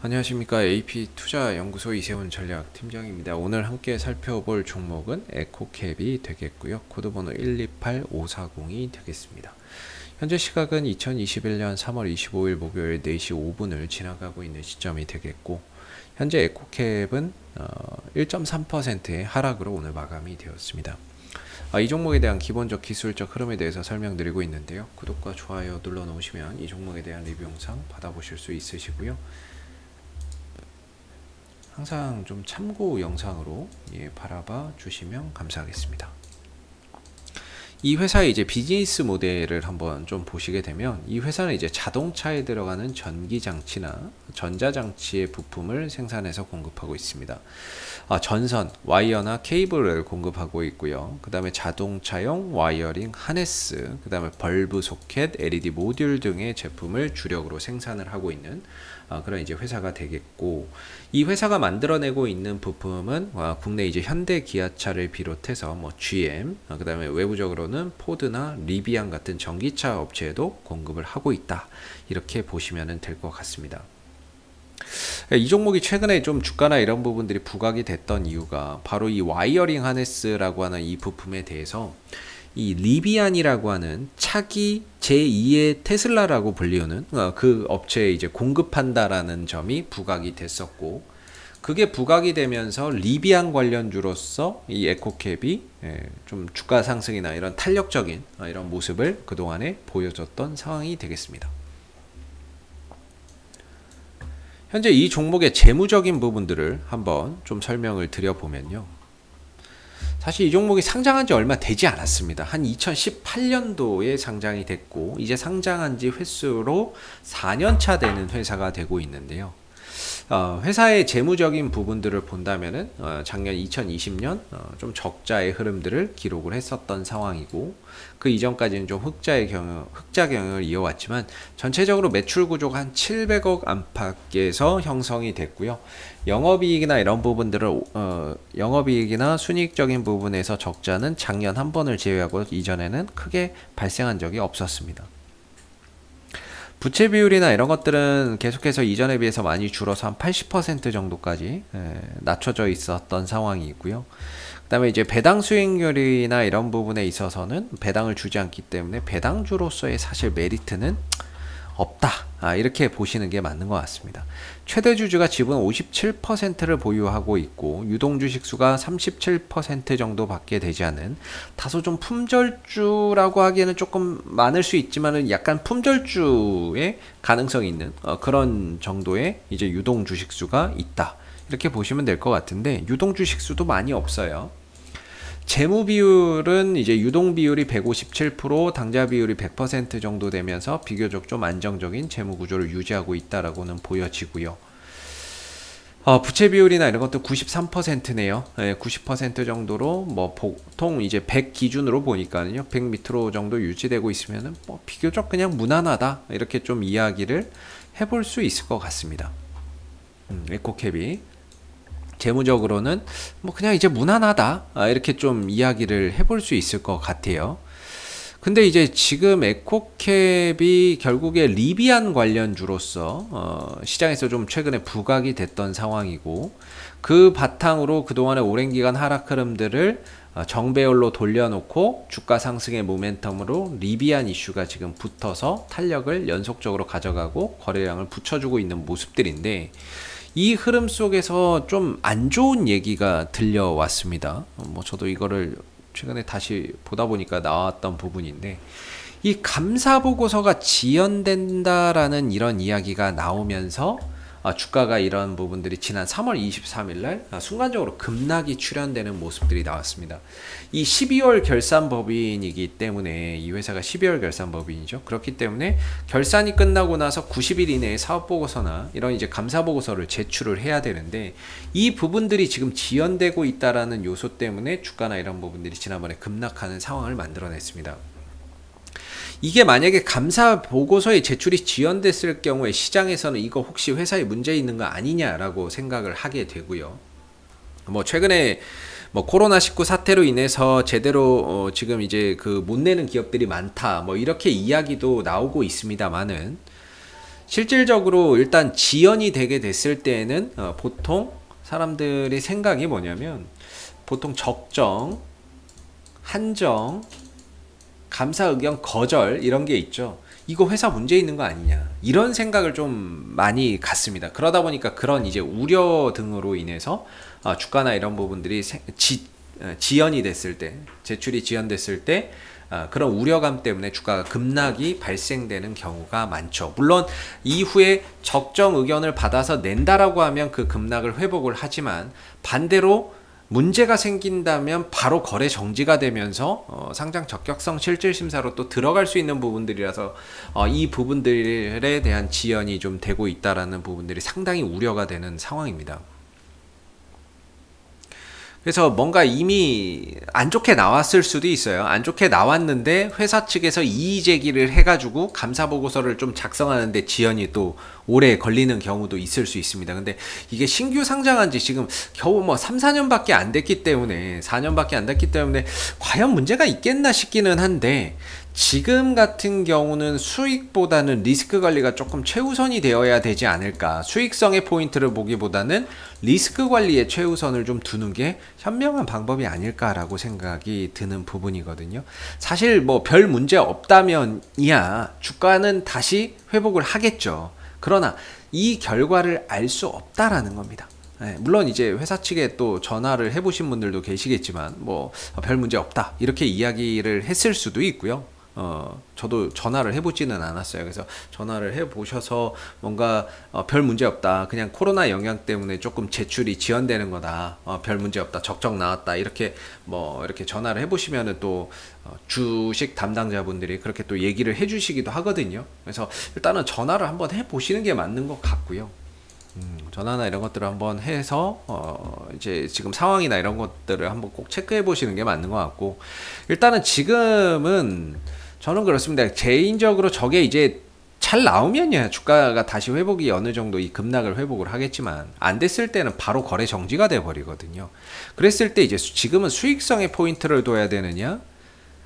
안녕하십니까. AP투자연구소 이세훈 전략팀장입니다. 오늘 함께 살펴볼 종목은 에코캡이 되겠고요. 코드번호 128540이 되겠습니다. 현재 시각은 2021년 3월 25일 목요일 4시 5분을 지나가고 있는 시점이 되겠고, 현재 에코캡은 1.3%의 하락으로 오늘 마감이 되었습니다. 이 종목에 대한 기본적 기술적 흐름에 대해서 설명드리고 있는데요. 구독과 좋아요 눌러 놓으시면 이 종목에 대한 리뷰 영상 받아보실 수 있으시고요. 항상 좀 참고 영상으로 바라봐 주시면 감사하겠습니다. 이 회사의 이제 비즈니스 모델을 한번 좀 보시게 되면, 이 회사는 이제 자동차에 들어가는 전기장치나 전자장치의 부품을 생산해서 공급하고 있습니다. 전선, 와이어나 케이블을 공급하고 있고요. 그 다음에 자동차용 와이어링 하네스, 그 다음에 벌브 소켓, LED 모듈 등의 제품을 주력으로 생산을 하고 있는 그런 이제 회사가 되겠고, 이 회사가 만들어내고 있는 부품은 국내 이제 현대 기아차를 비롯해서 뭐 GM, 그 다음에 외부적으로는 포드나 리비안 같은 전기차 업체에도 공급을 하고 있다, 이렇게 보시면 될 것 같습니다. 이 종목이 최근에 좀 주가나 이런 부분들이 부각이 됐던 이유가 바로 이 와이어링 하네스라고 하는 이 부품에 대해서 이 리비안이라고 하는 차기 제2의 테슬라라고 불리우는 그 업체에 이제 공급한다라는 점이 부각이 됐었고, 그게 부각이 되면서 리비안 관련주로서 이 에코캡이 좀 주가 상승이나 이런 탄력적인 이런 모습을 그동안에 보여줬던 상황이 되겠습니다. 현재 이 종목의 재무적인 부분들을 한번 좀 설명을 드려보면요. 사실 이 종목이 상장한 지 얼마 되지 않았습니다. 한 2018년도에 상장이 됐고, 이제 상장한 지 횟수로 4년차 되는 회사가 되고 있는데요. 회사의 재무적인 부분들을 본다면은 작년 2020년 좀 적자의 흐름들을 기록을 했었던 상황이고, 그 이전까지는 좀 흑자 경영을 이어왔지만 전체적으로 매출 구조가 한 700억 안팎에서 형성이 됐고요. 영업이익이나 이런 부분들을 영업이익이나 순이익적인 부분에서 적자는 작년 한 번을 제외하고 이전에는 크게 발생한 적이 없었습니다. 부채 비율이나 이런 것들은 계속해서 이전에 비해서 많이 줄어서 한 80% 정도까지 낮춰져 있었던 상황이고요. 그 다음에 이제 배당 수익률이나 이런 부분에 있어서는 배당을 주지 않기 때문에 배당주로서의 사실 메리트는 없다, 이렇게 보시는 게 맞는 것 같습니다. 최대 주주가 지분 57%를 보유하고 있고, 유동 주식수가 37% 정도 밖에 되지 않은 다소 좀 품절주라고 하기에는 조금 많을 수 있지만은 약간 품절주의 가능성이 있는 그런 정도의 이제 유동 주식수가 있다, 이렇게 보시면 될 것 같은데, 유동 주식수도 많이 없어요. 재무 비율은 이제 유동 비율이 157%, 당좌 비율이 100% 정도 되면서 비교적 좀 안정적인 재무 구조를 유지하고 있다라고는 보여지고요. 부채 비율이나 이런 것도 93%네요. 90% 정도로 뭐 보통 이제 100 기준으로 보니까요, 100 밑으로 정도 유지되고 있으면은 뭐 비교적 그냥 무난하다, 이렇게 좀 이야기를 해볼 수 있을 것 같습니다. 에코캡이 재무적으로는 뭐 그냥 이제 무난하다, 이렇게 좀 이야기를 해볼 수 있을 것 같아요. 근데 이제 지금 에코캡이 결국에 리비안 관련주로서 시장에서 좀 최근에 부각이 됐던 상황이고, 그 바탕으로 그동안의 오랜 기간 하락 흐름들을 정배열로 돌려놓고 주가 상승의 모멘텀으로 리비안 이슈가 지금 붙어서 탄력을 연속적으로 가져가고 거래량을 붙여주고 있는 모습들인데, 이 흐름 속에서 좀 안 좋은 얘기가 들려왔습니다. 뭐 저도 이거를 최근에 다시 보다 보니까 나왔던 부분인데, 이 감사 보고서가 지연된다라는 이런 이야기가 나오면서 주가가 이런 부분들이 지난 3월 23일 날 순간적으로 급락이 출현되는 모습들이 나왔습니다. 이 12월 결산법인이기 때문에, 이 회사가 12월 결산법인이죠. 그렇기 때문에 결산이 끝나고 나서 90일 이내에 사업보고서나 이런 이제 감사보고서를 제출을 해야 되는데, 이 부분들이 지금 지연되고 있다라는 요소 때문에 주가나 이런 부분들이 지난번에 급락하는 상황을 만들어냈습니다. 이게 만약에 감사 보고서의 제출이 지연됐을 경우에 시장에서는 이거 혹시 회사에 문제 있는 거 아니냐라고 생각을 하게 되고요. 뭐 최근에 뭐 코로나19 사태로 인해서 제대로 지금 이제 그 못 내는 기업들이 많다, 뭐 이렇게 이야기도 나오고 있습니다만은, 실질적으로 일단 지연이 되게 됐을 때에는 보통 사람들의 생각이 뭐냐면 보통 적정, 한정, 감사 의견 거절 이런 게 있죠. 이거 회사 문제 있는 거 아니냐 이런 생각을 좀 많이 갖습니다. 그러다 보니까 그런 이제 우려 등으로 인해서 주가나 이런 부분들이 지연이 됐을 때, 제출이 지연됐을 때 그런 우려감 때문에 주가가 급락이 발생되는 경우가 많죠. 물론 이후에 적정 의견을 받아서 낸다라고 하면 그 급락을 회복을 하지만, 반대로 문제가 생긴다면 바로 거래 정지가 되면서 상장 적격성 실질심사로 또 들어갈 수 있는 부분들이라서 이 부분들에 대한 지연이 좀 되고 있다라는 부분들이 상당히 우려가 되는 상황입니다. 그래서 뭔가 이미 안 좋게 나왔을 수도 있어요. 안 좋게 나왔는데 회사 측에서 이의 제기를 해가지고 감사 보고서를 좀 작성하는데 지연이 또 오래 걸리는 경우도 있을 수 있습니다. 근데 이게 신규 상장한 지 지금 겨우 뭐 3, 4년밖에 안 됐기 때문에, 4년밖에 안 됐기 때문에 과연 문제가 있겠나 싶기는 한데, 지금 같은 경우는 수익보다는 리스크 관리가 조금 최우선이 되어야 되지 않을까. 수익성의 포인트를 보기보다는 리스크 관리에 최우선을 좀 두는 게 현명한 방법이 아닐까라고 생각이 드는 부분이거든요. 사실 뭐 별 문제 없다면이야 주가는 다시 회복을 하겠죠. 그러나 이 결과를 알 수 없다라는 겁니다. 네, 물론 이제 회사 측에 또 전화를 해보신 분들도 계시겠지만 뭐 별 문제 없다 이렇게 이야기를 했을 수도 있고요. 저도 전화를 해보지는 않았어요. 그래서 전화를 해보셔서 뭔가 별 문제 없다, 그냥 코로나 영향 때문에 조금 제출이 지연되는 거다, 별 문제 없다, 적정 나왔다, 이렇게 뭐 이렇게 전화를 해보시면은 또 주식 담당자분들이 그렇게 또 얘기를 해주시기도 하거든요. 그래서 일단은 전화를 한번 해보시는 게 맞는 것 같고요. 전화나 이런 것들을 한번 해서 이제 지금 상황이나 이런 것들을 한번 꼭 체크해 보시는 게 맞는 것 같고, 일단은 지금은 저는 그렇습니다. 개인적으로 저게 이제 잘 나오면요 주가가 다시 회복이 어느 정도 이 급락을 회복을 하겠지만, 안 됐을 때는 바로 거래 정지가 돼 버리거든요. 그랬을 때 이제 지금은 수익성의 포인트를 둬야 되느냐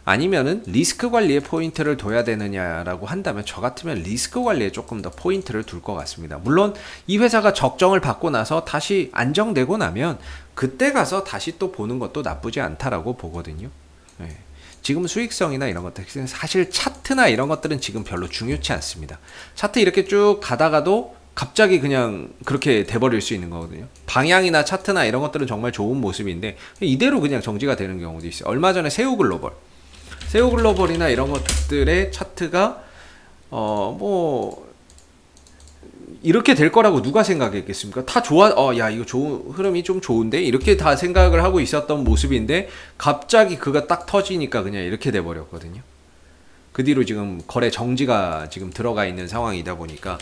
아니면은 리스크 관리에 포인트를 둬야 되느냐라고 한다면, 저 같으면 리스크 관리에 조금 더 포인트를 둘 것 같습니다. 물론 이 회사가 적정을 받고 나서 다시 안정되고 나면 그때 가서 다시 또 보는 것도 나쁘지 않다라고 보거든요. 네. 지금 수익성이나 이런 것들, 사실 차트나 이런 것들은 지금 별로 중요치 않습니다. 차트 이렇게 쭉 가다가도 갑자기 그냥 그렇게 돼버릴 수 있는 거거든요. 방향이나 차트나 이런 것들은 정말 좋은 모습인데 이대로 그냥 정지가 되는 경우도 있어요. 얼마 전에 세우글로벌이나 이런 것들의 차트가 뭐 이렇게 될 거라고 누가 생각했겠습니까? 다 좋아, 야 이거 좋은 흐름이 좀 좋은데 이렇게 다 생각을 하고 있었던 모습인데 갑자기 그가 딱 터지니까 그냥 이렇게 돼 버렸거든요. 그 뒤로 지금 거래 정지가 지금 들어가 있는 상황이다 보니까,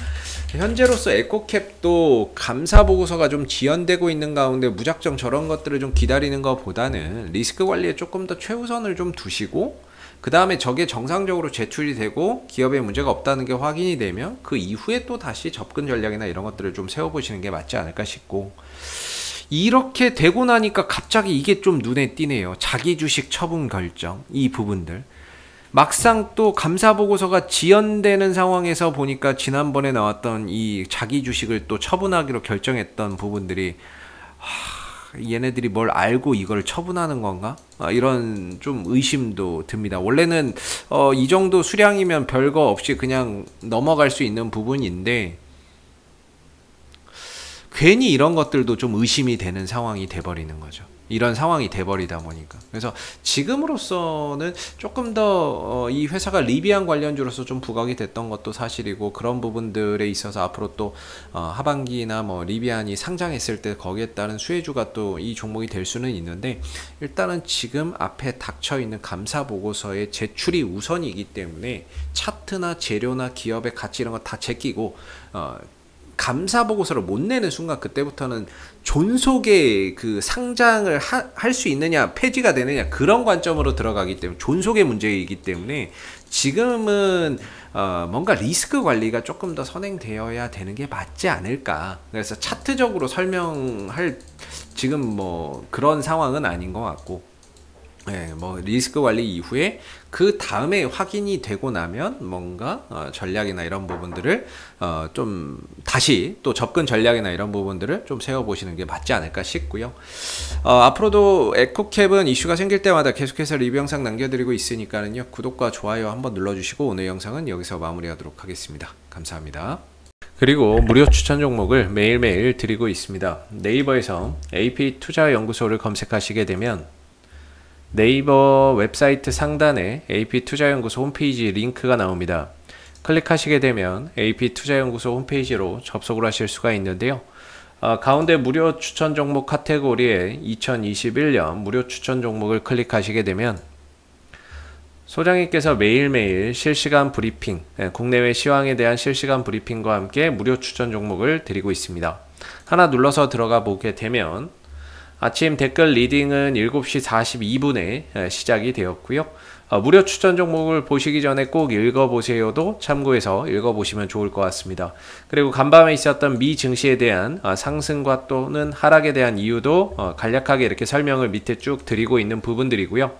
현재로서 에코캡도 감사 보고서가 좀 지연되고 있는 가운데 무작정 저런 것들을 좀 기다리는 것보다는 리스크 관리에 조금 더 최우선을 좀 두시고, 그 다음에 저게 정상적으로 제출이 되고 기업에 문제가 없다는 게 확인이 되면 그 이후에 또 다시 접근 전략이나 이런 것들을 좀 세워보시는 게 맞지 않을까 싶고, 이렇게 되고 나니까 갑자기 이게 좀 눈에 띄네요. 자기 주식 처분 결정, 이 부분들. 막상 또 감사 보고서가 지연되는 상황에서 보니까 지난번에 나왔던 이 자기 주식을 또 처분하기로 결정했던 부분들이, 얘네들이 뭘 알고 이걸 처분하는 건가? 이런 좀 의심도 듭니다. 원래는 이 정도 수량이면 별거 없이 그냥 넘어갈 수 있는 부분인데, 괜히 이런 것들도 좀 의심이 되는 상황이 돼버리는 거죠. 이런 상황이 돼버리다 보니까. 그래서 지금으로서는 조금 더 이 회사가 리비안 관련주로서 좀 부각이 됐던 것도 사실이고, 그런 부분들에 있어서 앞으로 또 하반기나 뭐 리비안이 상장했을 때 거기에 따른 수혜주가 또 이 종목이 될 수는 있는데, 일단은 지금 앞에 닥쳐 있는 감사 보고서의 제출이 우선이기 때문에 차트나 재료나 기업의 가치 이런 거 다 제끼고 감사 보고서를 못 내는 순간 그때부터는 존속의 그 상장을 할 수 있느냐 폐지가 되느냐 그런 관점으로 들어가기 때문에, 존속의 문제이기 때문에 지금은 뭔가 리스크 관리가 조금 더 선행되어야 되는 게 맞지 않을까. 그래서 차트적으로 설명할 지금 뭐 그런 상황은 아닌 것 같고, 네, 뭐 리스크 관리 이후에 그 다음에 확인이 되고 나면 뭔가 전략이나 이런 부분들을 좀 다시 또 접근 전략이나 이런 부분들을 좀 세워보시는 게 맞지 않을까 싶고요. 앞으로도 에코캡은 이슈가 생길 때마다 계속해서 리뷰 영상 남겨드리고 있으니까는요, 구독과 좋아요 한번 눌러주시고 오늘 영상은 여기서 마무리하도록 하겠습니다. 감사합니다. 그리고 무료 추천 종목을 매일매일 드리고 있습니다. 네이버에서 AP투자연구소를 검색하시게 되면 네이버 웹사이트 상단에 AP투자연구소 홈페이지 링크가 나옵니다. 클릭하시게 되면 AP투자연구소 홈페이지로 접속을 하실 수가 있는데요. 가운데 무료 추천 종목 카테고리에 2021년 무료 추천 종목을 클릭하시게 되면 소장님께서 매일매일 실시간 브리핑, 국내외 시황에 대한 실시간 브리핑과 함께 무료 추천 종목을 드리고 있습니다. 하나 눌러서 들어가 보게 되면 아침 댓글 리딩은 7시 42분에 시작이 되었고요. 무료 추천 종목을 보시기 전에 꼭 읽어보세요도 참고해서 읽어보시면 좋을 것 같습니다. 그리고 간밤에 있었던 미 증시에 대한 상승과 또는 하락에 대한 이유도 간략하게 이렇게 설명을 밑에 쭉 드리고 있는 부분들이고요.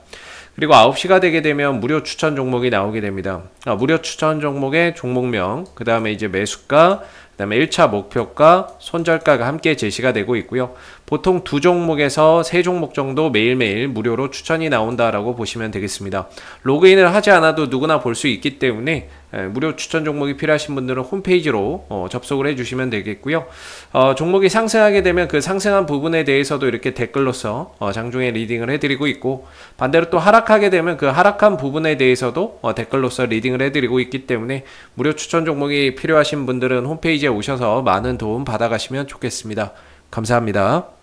그리고 9시가 되게 되면 무료 추천 종목이 나오게 됩니다. 무료 추천 종목의 종목명, 그 다음에 이제 매수가, 그 다음에 1차 목표가, 손절가가 함께 제시가 되고 있고요. 보통 2종목에서 3종목 정도 매일매일 무료로 추천이 나온다라고 보시면 되겠습니다. 로그인을 하지 않아도 누구나 볼 수 있기 때문에 무료 추천 종목이 필요하신 분들은 홈페이지로 접속을 해주시면 되겠고요. 종목이 상승하게 되면 그 상승한 부분에 대해서도 이렇게 댓글로서 장중에 리딩을 해드리고 있고, 반대로 또 하락하게 되면 그 하락한 부분에 대해서도 댓글로서 리딩을 해드리고 있기 때문에 무료 추천 종목이 필요하신 분들은 홈페이지에 오셔서 많은 도움 받아가시면 좋겠습니다. 감사합니다.